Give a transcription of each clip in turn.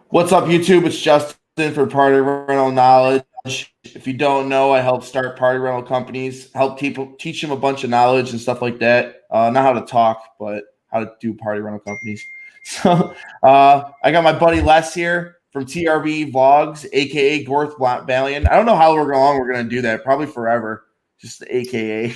What's up, YouTube? It's Justin for Party Rental Knowledge. If you don't know, I help start party rental companies, help people teach them a bunch of knowledge and stuff like that. Not how to talk, but how to do party rental companies. So I got my buddy Les here from TRB Vlogs, aka Gorth Valiant. I don't know how long we're gonna do that. Probably forever. Just the AKA.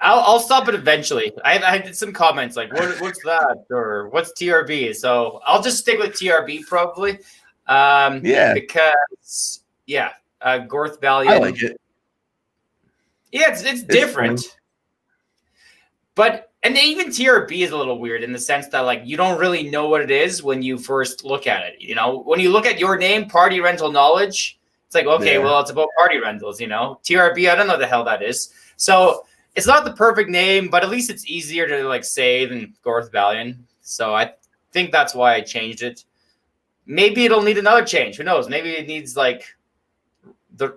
I'll stop it eventually. I did some comments like, what's that? Or what's TRB? So I'll just stick with TRB probably. Yeah, Because, Gorth I Valiant. like it. Yeah, it's different. Fun. And even TRB is a little weird in the sense that, like, you don't really know what it is when you first look at it. You know, when you look at your name, Party Rental Knowledge, it's like, okay, well, it's about party rentals, TRB, I don't know what the hell that is. So it's not the perfect name, but at least it's easier to like say than Gorth Valiant. So I think that's why I changed it. Maybe it'll need another change. Who knows? Maybe it needs like the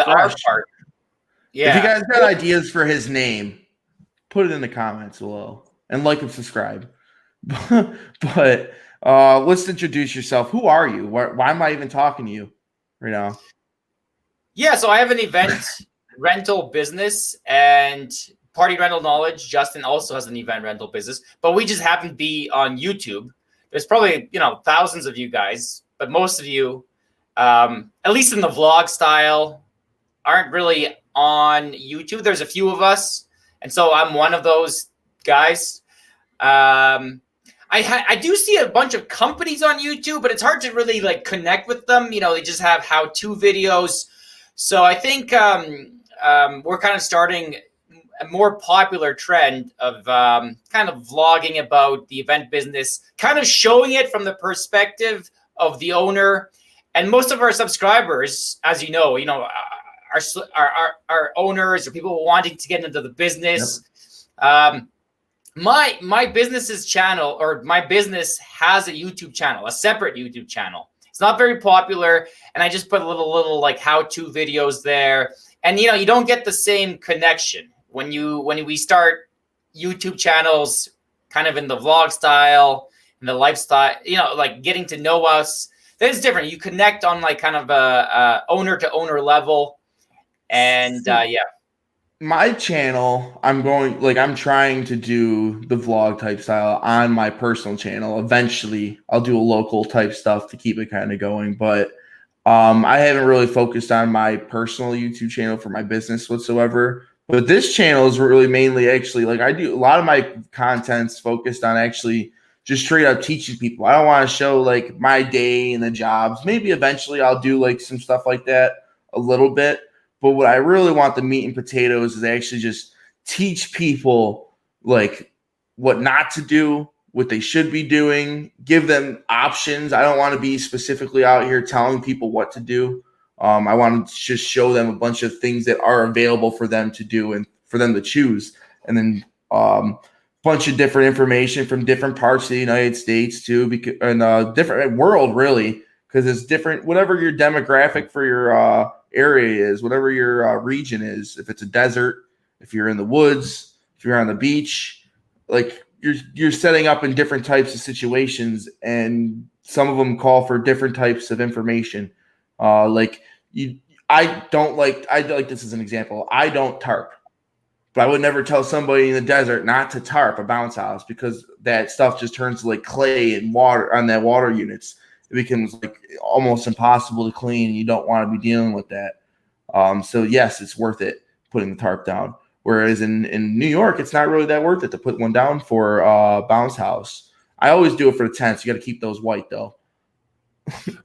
R part. Yeah. If you guys got ideas for his name, put it in the comments below and like and subscribe. But let's introduce yourself. Who are you? Why am I even talking to you right now? Yeah, so I have an event rental business and Party Rental Knowledge. Justin also has an event rental business, but we just happen to be on YouTube. There's probably, thousands of you guys, but most of you, at least in the vlog style, aren't really on YouTube. There's a few of us, and so I'm one of those guys. I do see a bunch of companies on YouTube, but it's hard to really like connect with them. They just have how-to videos. So I think we're kind of starting a more popular trend of kind of vlogging about the event business, kind of showing it from the perspective of the owner. And most of our subscribers, as you know, are owners or people wanting to get into the business. Yep. My business's channel, or my business has a YouTube channel, a separate YouTube channel. It's not very popular, and I just put a little like how-to videos there. And you don't get the same connection when we start YouTube channels, kind of in the vlog style, in the lifestyle. Like getting to know us. Then it's different. You connect on like kind of a owner to owner level, and yeah. My channel, I'm trying to do the vlog type style on my personal channel. Eventually, I'll do a local type stuff to keep it kind of going. But I haven't really focused on my personal YouTube channel for my business whatsoever. But this channel is really mainly actually like I do a lot of my content's focused on actually just straight up teaching people. I don't want to show like my day and the jobs. Maybe eventually I'll do like some stuff like that a little bit. But what I really want the meat and potatoes is actually just teach people like what not to do, what they should be doing, give them options. I don't want to be specifically out here telling people what to do. I want to just show them a bunch of things that are available for them to do and for them to choose. And then bunch of different information from different parts of the United States too, and different world really, because it's different. Whatever your demographic for your area is, whatever your region is, if it's a desert, if you're in the woods, if you're on the beach, like you're setting up in different types of situations, and some of them call for different types of information. I like this as an example. I don't tarp, but I would never tell somebody in the desert not to tarp a bounce house because that stuff just turns to like clay and water on that water units. It becomes like almost impossible to clean. And you don't want to be dealing with that. So yes, it's worth it putting the tarp down. Whereas in New York, it's not really that worth it to put one down for bounce house. I always do it for the tents. You got to keep those white though.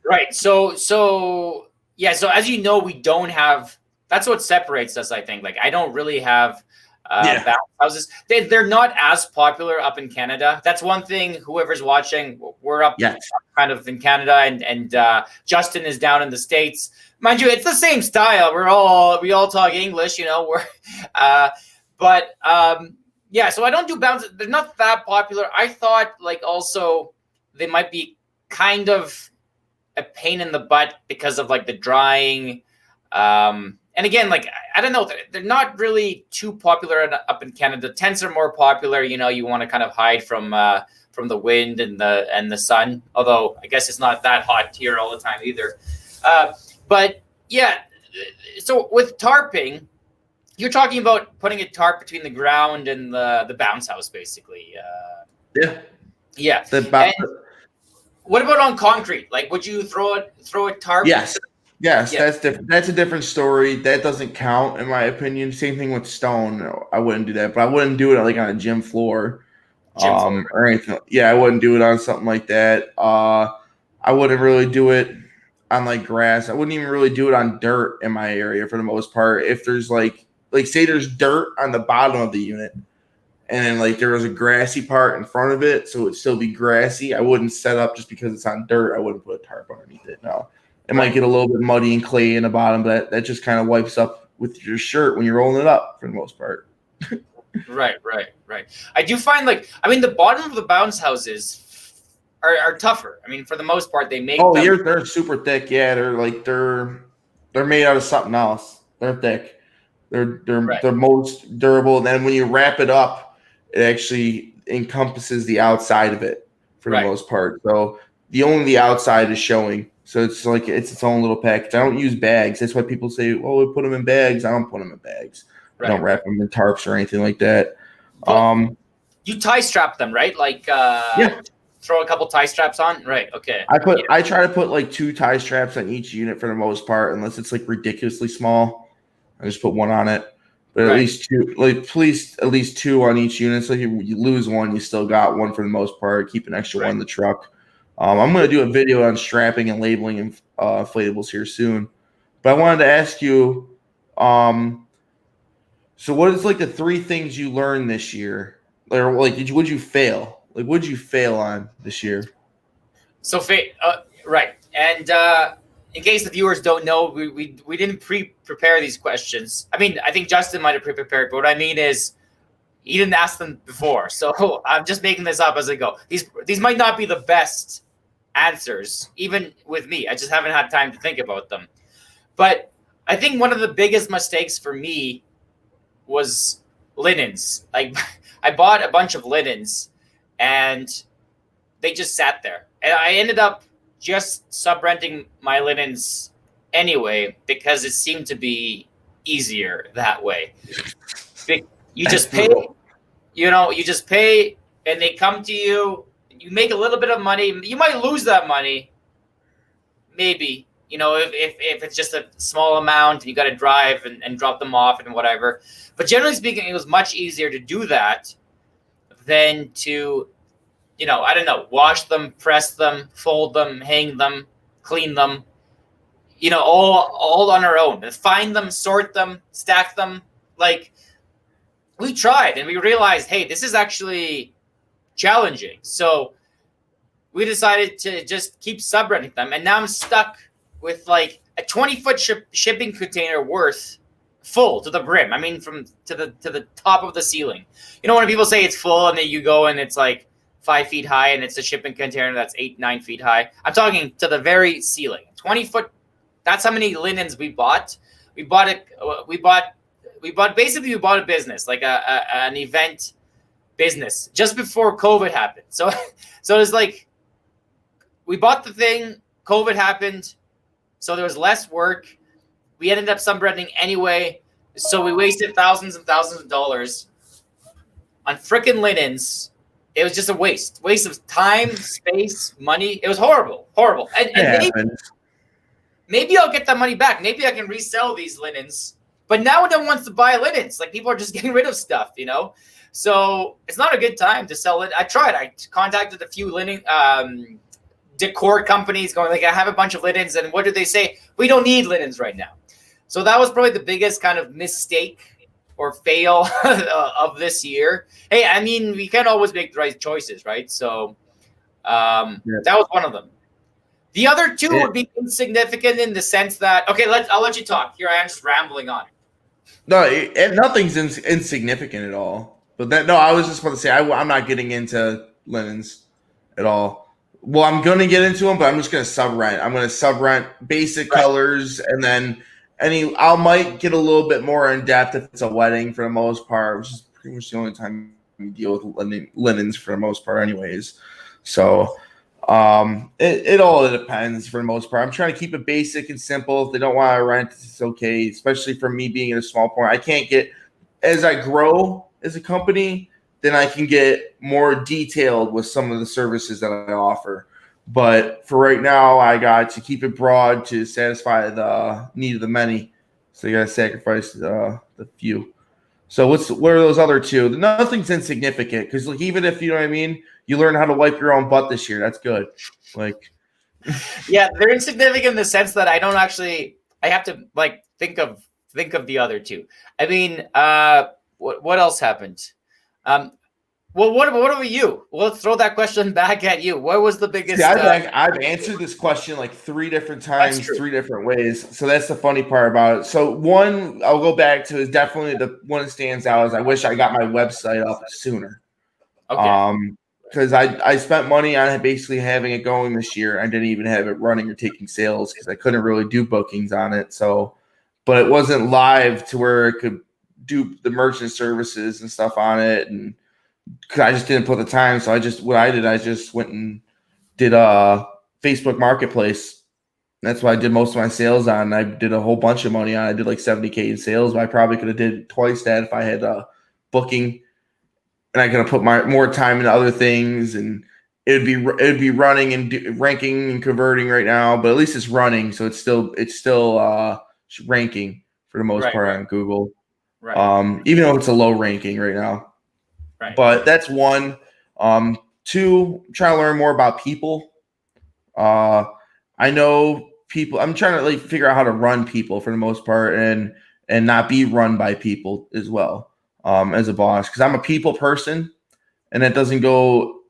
Right. So yeah. So as you know, we don't have. That's what separates us. I think. Like I don't really have bounce houses. They're not as popular up in Canada. That's one thing. Whoever's watching, we're up kind of in Canada, and Justin is down in the States. Mind you, it's the same style. We all talk English, but yeah. So I don't do bounces. They're not that popular. I thought like also they might be kind of a pain in the butt because of like the drying. And again, like, I don't know, they're not really too popular up in Canada. Tents are more popular. You want to kind of hide from from the wind and the sun. Although I guess it's not that hot here all the time either. But yeah, so with tarping, you're talking about putting a tarp between the ground and the bounce house, basically. Yeah. And what about on concrete? Like, would you throw a tarp? Yes, that's different. That's a different story. That doesn't count, in my opinion. Same thing with stone. I wouldn't do that, but I wouldn't do it like on a gym floor, or anything. Yeah, I wouldn't do it on something like that. I wouldn't really do it on like grass. I wouldn't even really do it on dirt in my area for the most part. If there's like say there's dirt on the bottom of the unit, and then like there was a grassy part in front of it, so it'd still be grassy, I wouldn't set up just because it's on dirt. I wouldn't put a tarp underneath it. No. It might get a little bit muddy and clay in the bottom, but that just kind of wipes up with your shirt when you're rolling it up for the most part. Right. I do find the bottom of the bounce houses are tougher. I mean, for the most part, they make. Oh, they're super thick. Yeah, they're made out of something else. They're thick. They're most durable. And then when you wrap it up, it actually encompasses the outside of it for the most part. So the outside is showing. So it's like it's its own little package. I don't use bags. That's why people say, "Oh, we put them in bags." I don't put them in bags. I don't wrap them in tarps or anything like that. You tie strap them, right? Like throw a couple tie straps on, right? Okay. I try to put like 2 tie straps on each unit for the most part, unless it's like ridiculously small. I just put one on it, but at least 2, please at least 2 on each unit. So if you lose one, you still got one for the most part. Keep an extra one in the truck. I'm going to do a video on strapping and labeling inflatables here soon. But I wanted to ask you, so what is like the 3 things you learned this year? Or like, would you fail? Like, would you fail on this year? So, right. And in case the viewers don't know, we didn't prepare these questions. I mean, I think Justin might have pre-prepared, but what I mean is he didn't ask them before. So I'm just making this up as I go. These might not be the best answers, even with me. I just haven't had time to think about them. But I think one of the biggest mistakes for me was linens. Like, I bought a bunch of linens and they just sat there. And I ended up just sub-renting my linens anyway because it seemed to be easier that way. You just pay, you just pay and they come to you. You make a little bit of money. You might lose that money, maybe, if it's just a small amount and you got to drive and drop them off and whatever. But generally speaking, it was much easier to do that than to, I don't know, wash them, press them, fold them, hang them, clean them, all on our own. And find them, sort them, stack them. Like, we tried and we realized, hey, this is actually challenging. So we decided to just keep sub-renting them. And now I'm stuck with like a 20-foot shipping container worth full to the brim. I mean, to the top of the ceiling. When people say it's full and then you go and it's like 5 feet high and it's a shipping container that's 8-9 feet high. I'm talking to the very ceiling. 20 foot. That's how many linens we bought. We bought a business, like an event business just before COVID happened. So it's like we bought the thing, COVID happened, so there was less work. We ended up sub-renting anyway, so we wasted thousands and thousands of dollars on frickin' linens. It was just a waste of time, space, money. It was horrible. And maybe I'll get that money back. Maybe I can resell these linens. But now no one wants to buy linens. Like, people are just getting rid of stuff, So it's not a good time to sell it. I tried. I contacted a few linen decor companies going like, I have a bunch of linens. And what did they say? We don't need linens right now. So that was probably the biggest kind of mistake or fail of this year. Hey, I mean, we can't always make the right choices, right? So that was one of them. The other 2 would be insignificant in the sense that, okay, I'll let you talk. Here I am just rambling on. No, nothing's insignificant at all. But I was just about to say I'm not getting into linens at all. Well, I'm going to get into them, but I'm just going to sub-rent. I'm going to sub-rent basic colors, and then I might get a little bit more in depth if it's a wedding for the most part, which is pretty much the only time deal with linens for the most part, anyways. So it all depends for the most part. I'm trying to keep it basic and simple. If they don't want to rent, it's okay. Especially for me being in a small point, I can't get as I grow as a company, then I can get more detailed with some of the services that I offer. But for right now, I got to keep it broad to satisfy the need of the many. So you got to sacrifice the few. So what are those other two? Nothing's insignificant because like even if you know what I mean, you learn how to wipe your own butt this year. That's good. Like, yeah, they're insignificant in the sense that I don't actually. I have to like think of the other two. I mean, what else happened? Well, what about you? We'll throw that question back at you. What was the biggest? See, I've answered this question like 3 different times, 3 different ways. So that's the funny part about it. So one I'll go back to is definitely the one that stands out is I wish I got my website up sooner. Okay. Because I spent money on it basically having it going this year. I didn't even have it running or taking sales because I couldn't really do bookings on it. So, but it wasn't live to where it could do the merchant services and stuff on it, and because I just didn't put the time. So I just went and did a Facebook Marketplace. That's what I did most of my sales on. I did a whole bunch of money on. I did like 70K in sales, but I probably could have did twice that if I had a booking, and I could have put more time into other things, and it'd be running and ranking and converting right now. But at least it's running, so it's still ranking for the most part on Google. Right. Even though it's a low ranking right now. Right. But that's one. 2, I'm trying to learn more about people. I know people. I'm trying to like figure out how to run people for the most part, and not be run by people as well. As a boss, because I'm a people person, and that doesn't go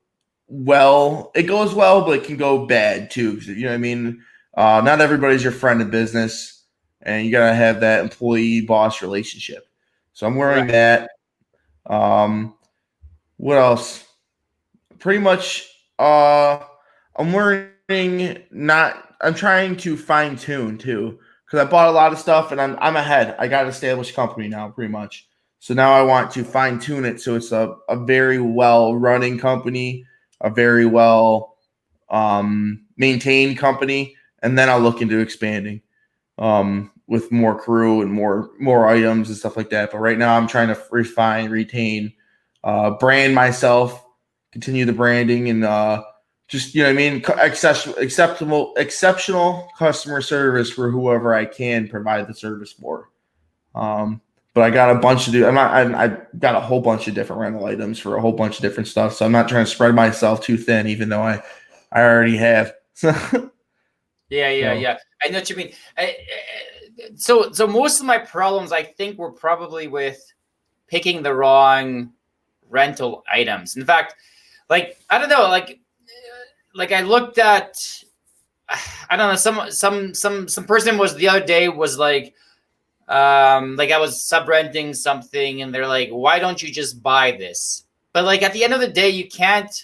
well. It goes well, but it can go bad too. You know what I mean? Not everybody's your friend in business, and you gotta have that employee boss relationship. So I'm learning that. What else? Pretty much I'm learning not I'm trying to fine tune too because I bought a lot of stuff and I'm ahead. I got an established company now pretty much. So now I want to fine tune it so it's a very well running company, a very well maintained company, and then I'll look into expanding with more crew and more items and stuff like that. But right now I'm trying to retain, brand myself, continue the branding, and just, you know what I mean, exceptional customer service for whoever I can provide the service for. But I got a bunch to do. I got a whole bunch of different rental items for a whole bunch of different stuff. So I'm not trying to spread myself too thin, even though I already have. Yeah. I know what you mean. So most of my problems, I think, were probably with picking the wrong rental items. In fact, like I don't know, like I looked at, I don't know, some person was the other day was like I was sub-renting something, and they're like, why don't you just buy this? But like at the end of the day, you can't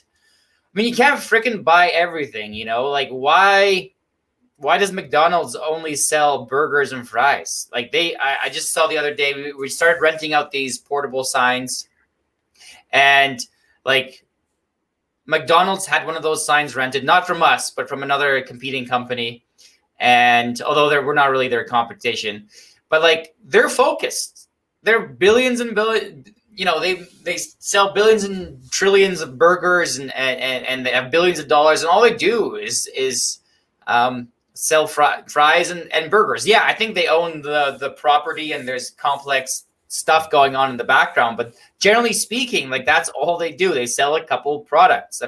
freaking buy everything, you know? Like why does McDonald's only sell burgers and fries? Like I just saw the other day, we started renting out these portable signs, and like McDonald's had one of those signs rented, not from us, but from another competing company. And although we're not really their competition, but like they're focused. They're billions and billions. You know, they sell billions and trillions of burgers, and they have billions of dollars, and all they do is sell fries and burgers. Yeah, I think they own the property, and there's complex stuff going on in the background, but generally speaking, like that's all they do. They sell a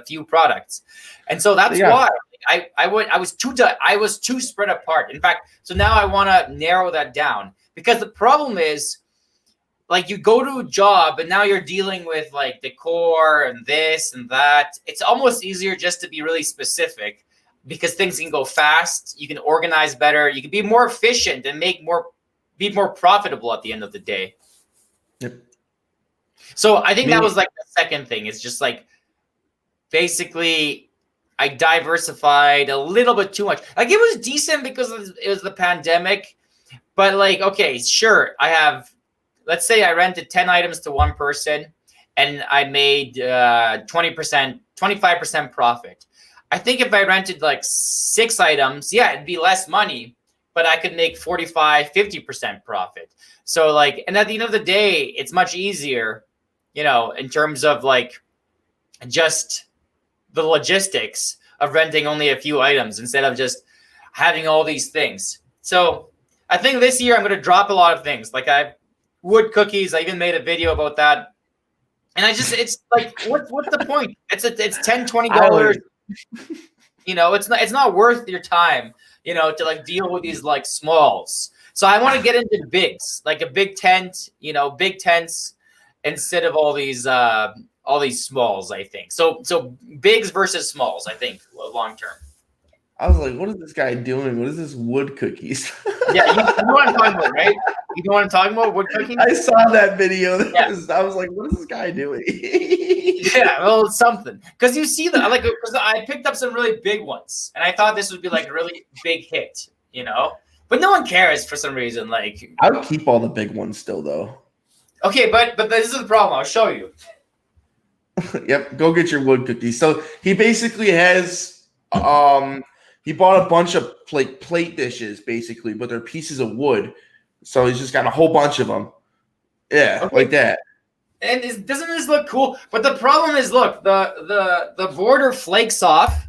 few products, and so that's why I was too spread apart. In fact, so now I want to narrow that down, because the problem is, like, you go to a job and now you're dealing with like decor and this and that. It's almost easier just to be really specific, because things can go fast. You can organize better. You can be more efficient and be more profitable at the end of the day. Yep. So I think that was like the second thing. It's just like, basically, I diversified a little bit too much. Like, it was decent because it was the pandemic, but like, okay, sure, let's say I rented 10 items to one person, and I made 20%, 25% profit. I think if I rented like 6 items, yeah, it'd be less money, but I could make 45, 50% profit. So like, and at the end of the day, it's much easier, you know, in terms of like just the logistics of renting only a few items instead of just having all these things. So I think this year I'm going to drop a lot of things. Like wood cookies. I even made a video about that. And it's like, what's the point? It's $10, $20. You know, it's not worth your time, you know, to like deal with these like smalls. So I want to get into bigs, like a big tent, you know, big tents instead of all these smalls, I think. So bigs versus smalls, I think, long term. I was like, what is this guy doing? What is this wood cookies? Yeah, you know what I'm talking about, right? You know what I'm talking about? Wood cookies? I saw that video. Yeah. I was like, what is this guy doing? Yeah, well, it's something. Because you see that, like, because I picked up some really big ones, and I thought this would be like a really big hit, you know? But no one cares for some reason. Like, I would keep all the big ones still, though. Okay, but this is the problem. I'll show you. Yep, go get your wood cookies. So he basically has he bought a bunch of plate dishes basically, but they're pieces of wood. So he's just got a whole bunch of them. Yeah, okay. Like that. And doesn't this look cool? But the problem is, look, the border flakes off.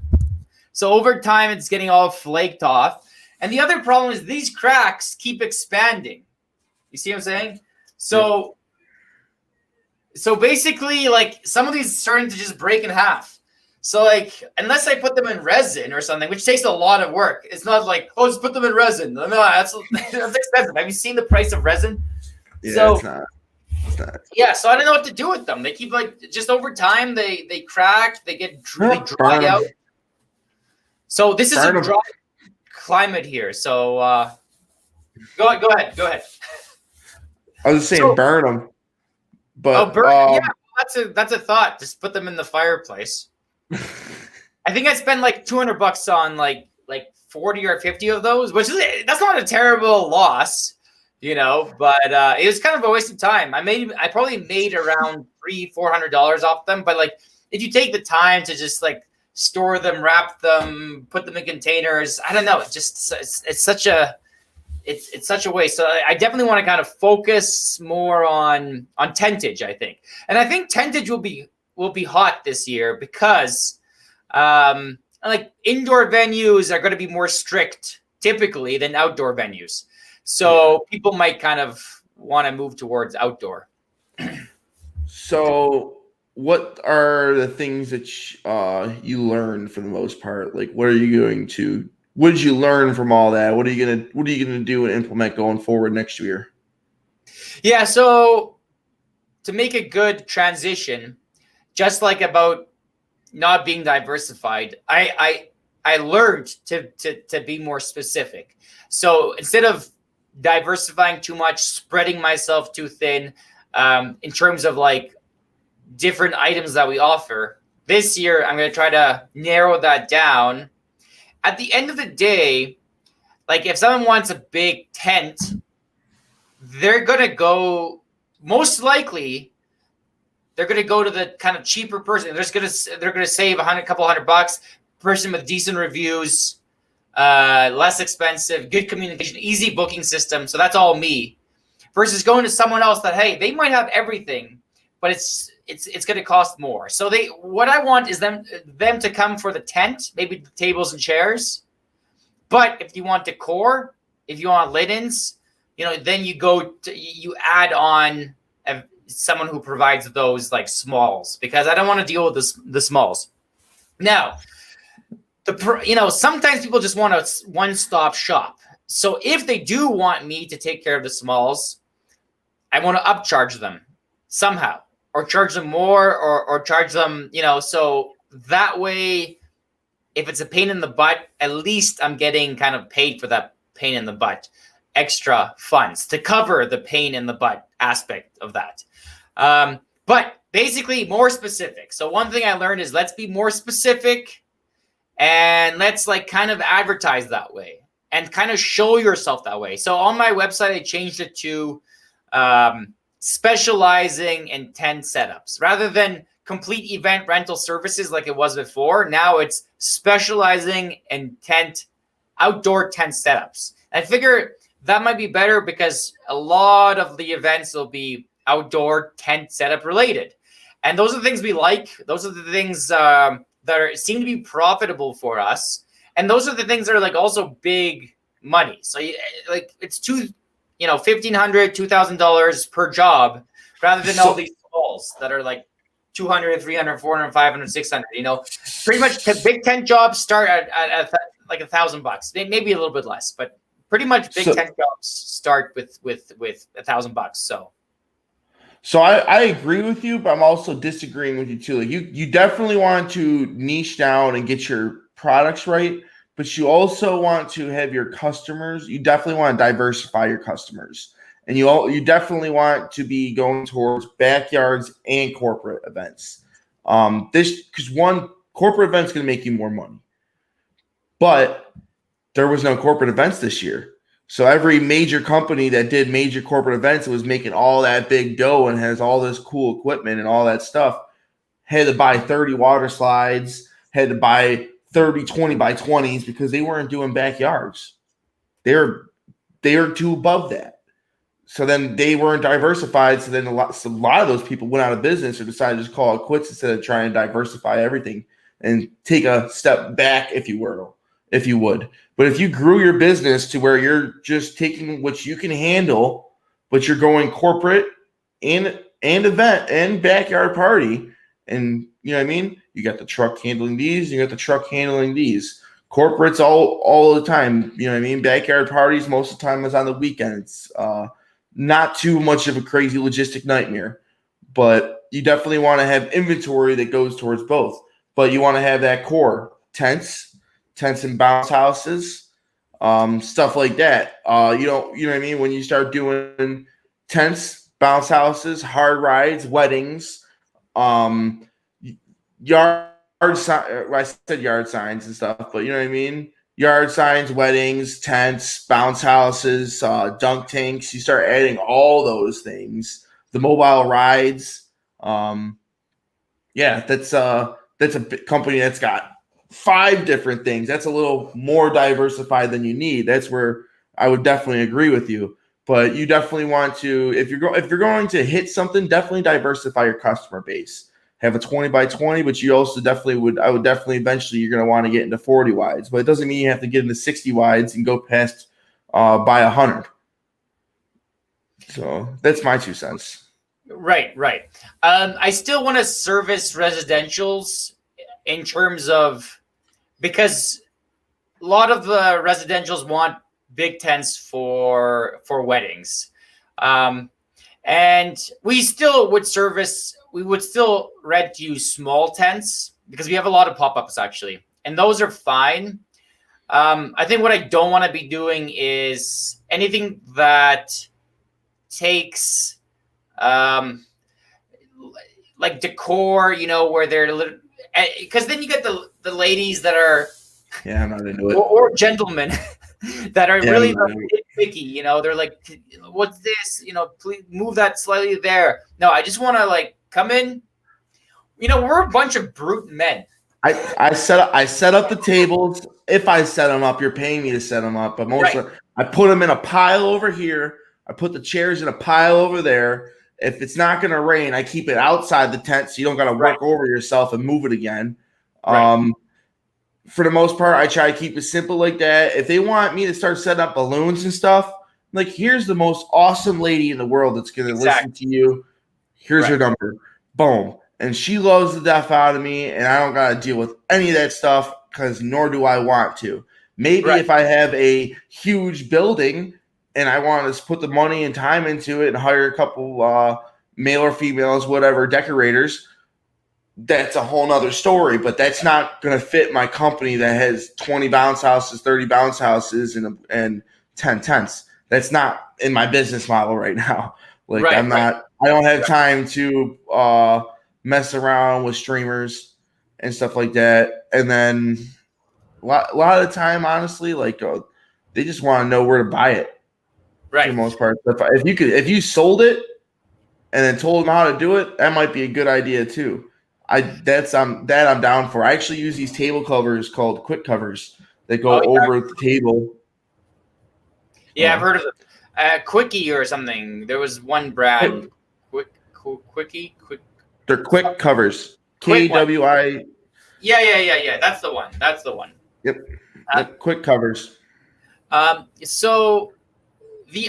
So over time, it's getting all flaked off. And the other problem is these cracks keep expanding. You see what I'm saying? So basically, like, some of these are starting to just break in half. So, like, unless I put them in resin or something, which takes a lot of work, it's not like, oh, just put them in resin. No, that's expensive. Have you seen the price of resin? Yeah, so, it's not. Yeah, so I don't know what to do with them. They keep, like, just over time, they crack, they get really dry out. So this is a dry climate here. So go ahead. I was just saying, burn them. But yeah, that's a thought. Just put them in the fireplace. I think I spent like $200 on like 40 or 50 of those, that's not a terrible loss, you know. But it was kind of a waste of time. I probably made around $300-$400 off them. But like, if you take the time to just like store them, wrap them, put them in containers, I don't know. It's such a waste. So I definitely want to kind of focus more on tentage, I think. And I think tentage will be hot this year because like indoor venues are going to be more strict typically than outdoor venues. So people might kind of want to move towards outdoor. So what are the things that you learned for the most part? Like, what did you learn from all that? What are you gonna do and implement going forward next year? Yeah, so to make a good transition, just like about not being diversified, I learned to be more specific. So instead of diversifying too much, spreading myself too thin, in terms of like different items that we offer, this year I'm going to try to narrow that down. At the end of the day, like if someone wants a big tent, they're going to go, most likely, they're going to go to the kind of cheaper person. They're going to save a couple $100, person with decent reviews, less expensive, good communication, easy booking system. So that's all me. Versus going to someone else that, hey, they might have everything, but it's going to cost more. So what I want is them to come for the tent, maybe the tables and chairs. But if you want decor, if you want linens, you know, then you add on someone who provides those like smalls, because I don't want to deal with the smalls. Now, sometimes people just want a one-stop shop. So if they do want me to take care of the smalls, I want to upcharge them somehow, or charge them more, or charge them, you know, so that way, if it's a pain in the butt, at least I'm getting kind of paid for that pain in the butt, extra funds to cover the pain in the butt aspect of that. But basically more specific. So one thing I learned is let's be more specific, and let's like kind of advertise that way and kind of show yourself that way. So on my website, I changed it to specializing in tent setups rather than complete event rental services like it was before. Now it's specializing in outdoor tent setups. I figure that might be better because a lot of the events will be outdoor tent setup related. And those are the things we like. Those are the things seem to be profitable for us. And those are the things that are like also big money. So like it's $1,500, $2,000 per job rather than all these smalls that are like 200, 300, 400, 500, 600, pretty much big tent jobs start at like $1,000, maybe a little bit less, but pretty much big tent jobs start with $1,000. So I agree with you, but I'm also disagreeing with you too. Like you definitely want to niche down and get your products right, but you also want to have your customers. You definitely want to diversify your customers, and you definitely want to be going towards backyards and corporate events. Because one corporate event's going to make you more money, but there was no corporate events this year. So every major company that did major corporate events was making all that big dough and has all this cool equipment and all that stuff had to buy 30 water slides, had to buy 30 20 by 20s because they weren't doing backyards. They're too above that. So then they weren't diversified. So then a lot of those people went out of business or decided to just call it quits instead of trying to diversify everything and take a step back, if you would. But if you grew your business to where you're just taking what you can handle, but you're going corporate and event and backyard party, and you know what I mean? You got the truck handling these, you got the truck handling these. Corporates all the time, you know what I mean? Backyard parties most of the time is on the weekends. Not too much of a crazy logistic nightmare, but you definitely want to have inventory that goes towards both. But you want to have that core tents and bounce houses, stuff like that. You know what I mean? When you start doing tents, bounce houses, hard rides, weddings, yard sign. I said yard signs and stuff, but you know what I mean? Yard signs, weddings, tents, bounce houses, dunk tanks. You start adding all those things. The mobile rides. That's a company that's got 5 different things. That's a little more diversified than you need. That's where I would definitely agree with you. But you definitely want to, if you're going to hit something, definitely diversify your customer base. Have a 20 by 20, but you also I would definitely eventually you're going to want to get into 40 wides. But it doesn't mean you have to get into 60 wides and go past by 100. So that's my 2 cents. Right. I still want to service residentials in terms of, because a lot of the residentials want big tents for weddings. And we still would rent you small tents because we have a lot of pop-ups actually. And those are fine. I think what I don't want to be doing is anything that takes like decor, where they're because then you get the ladies that are I'm not into it, or gentlemen that are really picky. They're like, what's this? Please move that slightly there. No, I just want to come in. We're a bunch of brute men. I set up the tables. If I set them up, you're paying me to set them up, but I put them in a pile over here. I put the chairs in a pile over there. If it's not going to rain, I keep it outside the tent so you don't got to work over yourself and move it again. For the most part, I try to keep it simple like that. If they want me to start setting up balloons and stuff, like, here's the most awesome lady in the world that's going to listen to you. Here's her number. Boom. And she loves the death out of me, and I don't got to deal with any of that stuff because nor do I want to. Maybe if I have a huge building and I want to put the money and time into it and hire a couple male or females, whatever, decorators, that's a whole nother story. But that's not going to fit my company that has 20 bounce houses, 30 bounce houses, and 10 tents. That's not in my business model right now. I don't have time to mess around with streamers and stuff like that. And then a lot of the time, honestly, they just want to know where to buy it. For the most part, if you sold it, and then told them how to do it, that might be a good idea too. I'm down for. I actually use these table covers called quick covers that go over the table. Yeah, I've heard of them. Quickie or something. There was one brand. Quickie. They're quick covers. KWI. Yeah. That's the one. Yep. Quick covers. So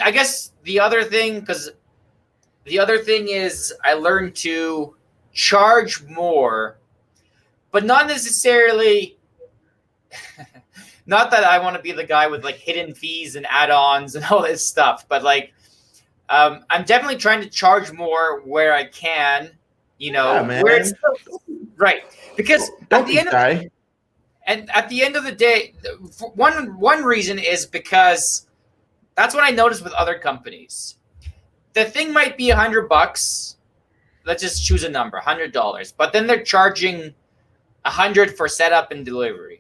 I guess the other thing is I learned to charge more, but not necessarily. Not that I want to be the guy with like hidden fees and add-ons and all this stuff, but like I'm definitely trying to charge more where I can, where it's right. Because at the end of the day, one reason is because that's what I noticed with other companies. The thing might be $100. Let's just choose a number, $100, but then they're charging $100 for setup and delivery.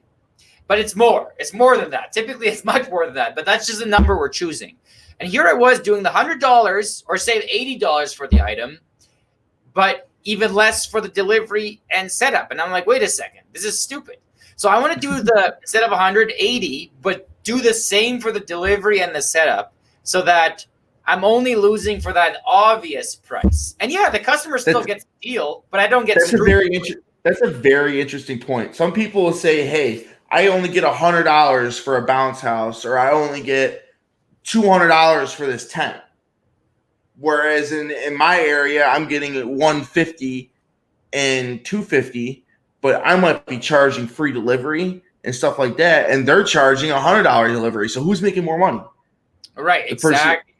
But it's more. It's more than that. Typically, it's much more than that. But that's just a number we're choosing. And here I was doing the $100 or say $80 for the item, but even less for the delivery and setup. And I'm like, wait a second, this is stupid. So I want to do the instead of 180, but do the same for the delivery and the setup, so that I'm only losing for that obvious price. And yeah, the customer still gets the deal, but I don't get. That's a very interesting point. Some people will say, "Hey, I only get $100 for a bounce house, or I only get $200 for this tent." Whereas in my area, I'm getting $150 and $250, but I might be charging free delivery and stuff like that, and they're charging $100 delivery. So who's making more money? Right, exactly.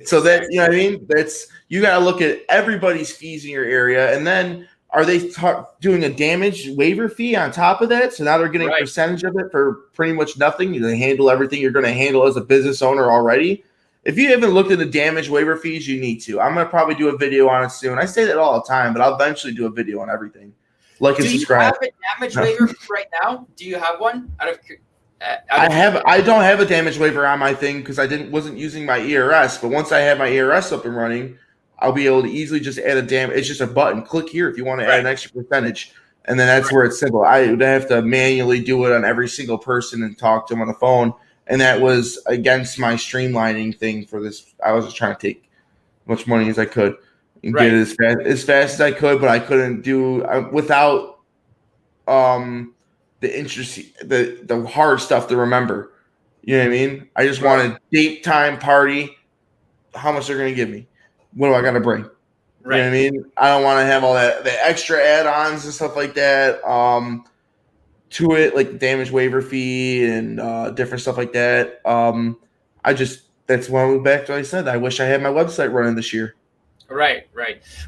So that's, you know what I mean? That's, you got to look at everybody's fees in your area, and then are they doing a damage waiver fee on top of that? So now they're getting a percentage of it for pretty much nothing. They handle everything you're going to handle as a business owner already. If you haven't looked at the damage waiver fees, you need to. I'm going to probably do a video on it soon. I say that all the time, but I'll eventually do a video on everything. Like and subscribe. Do you have a damage waiver fee right now? Do you have one? I don't have a damage waiver on my thing because I wasn't using my ERS. But once I have my ERS up and running, I'll be able to easily just add a damage. It's just a button. Click here if you want to add an extra percentage, and then that's where it's simple. I would have to manually do it on every single person and talk to them on the phone, and that was against my streamlining thing for this. I was just trying to take as much money as I could and get it as fast as I could, but I couldn't do without the interest, the hard stuff to remember. You know what I mean? I just wanted date, time, party, how much they're going to give me. What do I got to bring? Right. You know what I mean? I don't want to have all the extra add-ons and stuff like that to it, like damage waiver fee and different stuff like that. That's when I went back to what I said. I wish I had my website running this year. Right.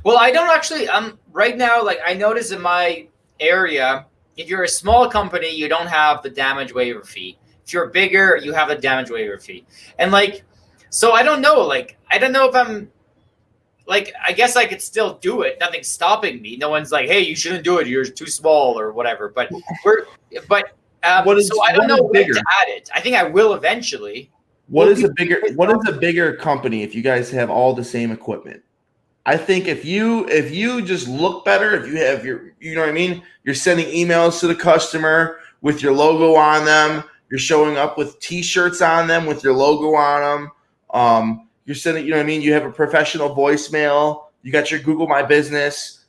Well, I don't actually, right now, like I notice in my area, if you're a small company, you don't have the damage waiver fee. If you're bigger, you have the damage waiver fee. And like, so I don't know, like, I don't know if I'm, like, I guess I could still do it. Nothing's stopping me. No one's like, hey, you shouldn't do it. You're too small or whatever. But I don't know where to add it. I think I will eventually. What is a bigger company if you guys have all the same equipment? I think if you just look better, if you have you know what I mean? You're sending emails to the customer with your logo on them. You're showing up with T-shirts on them with your logo on them. You're sending, you know what I mean? You have a professional voicemail. You got your Google My Business.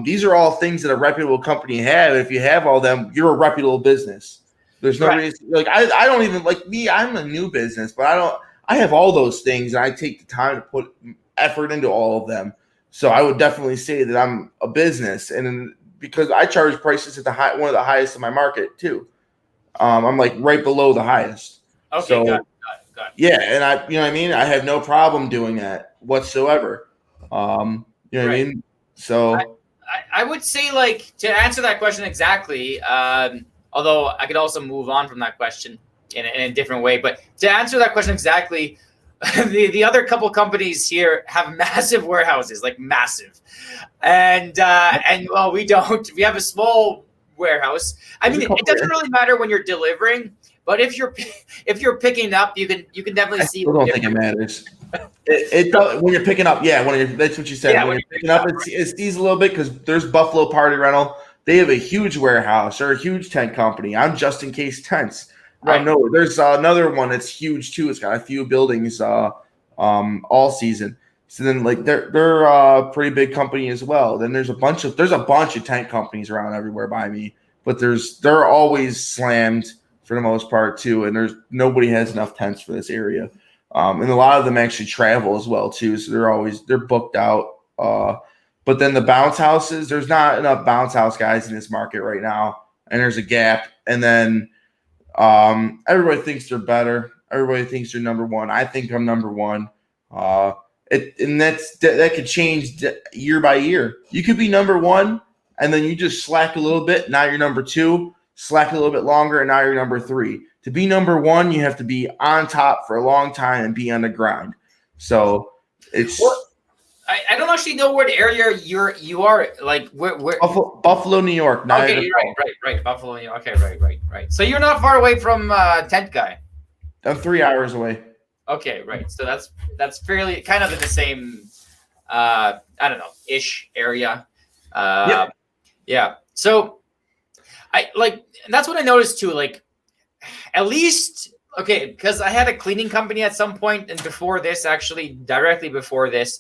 These are all things that a reputable company have. If you have all them, you're a reputable business. There's no reason. Like I don't even like me. I'm a new business, but I have all those things, and I take the time to put effort into all of them. So I would definitely say that I'm a business, and because I charge prices at one of the highest in my market too. I'm like right below the highest. Okay, so, got it. Yeah, and you know what I mean? I have no problem doing that whatsoever. You know what I mean? So I would say, like, to answer that question exactly, although I could also move on from that question in a different way, but to answer that question exactly, the other couple companies here have massive warehouses, like massive, and well, we don't. We have a small warehouse. I mean, it doesn't really matter when you're delivering, but if you're picking up, you can definitely see. I don't think it matters. It does when you're picking up. Yeah, that's what you said. Yeah, When you're picking up, it sees a little bit because there's Buffalo Party Rental. They have a huge warehouse or a huge tent company. I'm Just In Case Tents. Right. I know there's another one that's huge too. It's got a few buildings all season. So then like they're a pretty big company as well. Then there's a bunch of tent companies around everywhere by me, but they're always slammed for the most part too, and there's nobody has enough tents for this area. And a lot of them actually travel as well too, so they're booked out. But then the bounce houses, there's not enough bounce house guys in this market right now, and there's a gap. And then everybody thinks they're better. Everybody thinks they're number one. I think I'm number one. That could change year by year. You could be number one, and then you just slack a little bit. Now you're number two. Slack a little bit longer, and now you're number three. To be number one, you have to be on top for a long time and be on the ground. So it's. Well, I don't actually know what area you are. Like where Buffalo, New York. Okay, you're right. Buffalo, New York. Okay, right. So you're not far away from Tent Guy. I'm 3 hours away. Okay, right. So that's fairly kind of in the same, I don't know, ish area. Yep. Yeah. So that's what I noticed too. Like, at least, okay, because I had a cleaning company at some point, and before this, actually, directly before this,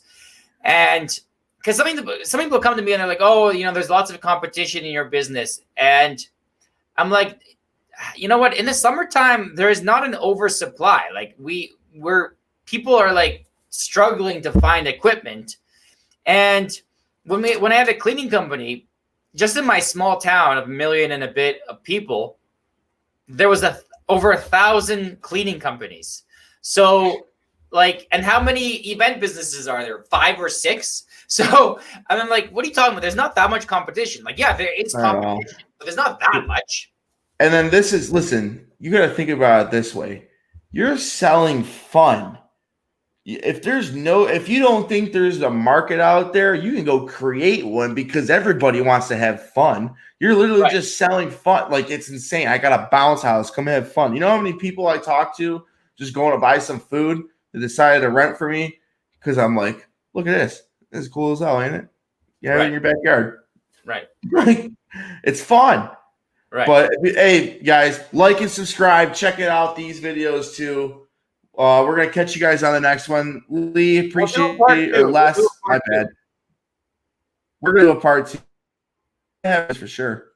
and because some people come to me and they're like, oh, there's lots of competition in your business, and I'm like, you know what? In the summertime, there is not an oversupply. Like people are like struggling to find equipment, and when I had a cleaning company, just in my small town of 1 million and a bit of people, there was over 1,000 cleaning companies. So and how many event businesses are there? 5 or 6? So I'm like, what are you talking about? There's not that much competition. Like, yeah, there is competition, but there's not that much. And then listen, you got to think about it this way. You're selling fun. If you don't think there's a market out there, you can go create one because everybody wants to have fun. You're literally just selling fun. Like, it's insane. I got a bounce house. Come and have fun. You know how many people I talk to just going to buy some food that decided to rent for me? Because I'm like, look at this. This is cool as hell, ain't it? You have it in your backyard. Right. Like, it's fun. Right. But hey, guys, like and subscribe. Check it out, these videos too. We're gonna catch you guys on the next one. Lee, appreciate it. Or Les, my bad. We're gonna do a part 2. Yeah, for sure.